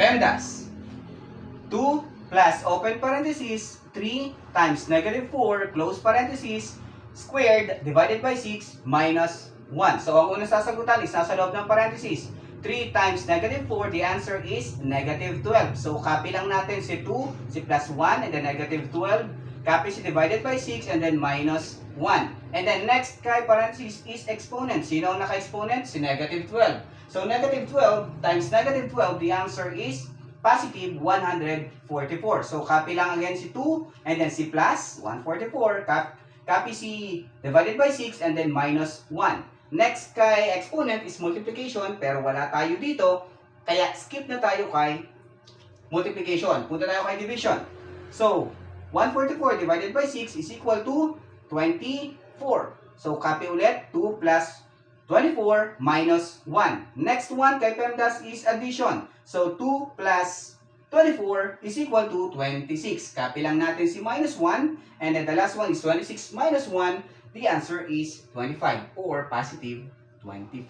PEMDAS. 2 plus open parenthesis 3 times negative 4 close parenthesis squared divided by 6 minus 1. So, ang unang sasagutan is nasa loob ng parenthesis. 3 times negative 4, the answer is negative 12. So, copy lang natin si 2, si plus 1, and then negative 12. Copy si divided by 6, and then minus 1. And then next kay parenthesis is exponent. Sino ang naka-exponent? Si negative 12. So, negative 12 times negative 12, the answer is positive 144. So, copy lang again si 2, and then si plus 144. Copy si divided by 6, and then minus 1. Next kay exponent is multiplication, pero wala tayo dito, kaya skip na tayo kay multiplication. Punta tayo kay division. So, 144 divided by 6 is equal to 24. So, copy ulit, 2 plus 24 minus 1. Next one kay PEMDAS is addition. So, 2 plus 24 is equal to 26. Copy lang natin si minus 1. And then the last one is 26 minus 1. The answer is 25 or positive 25.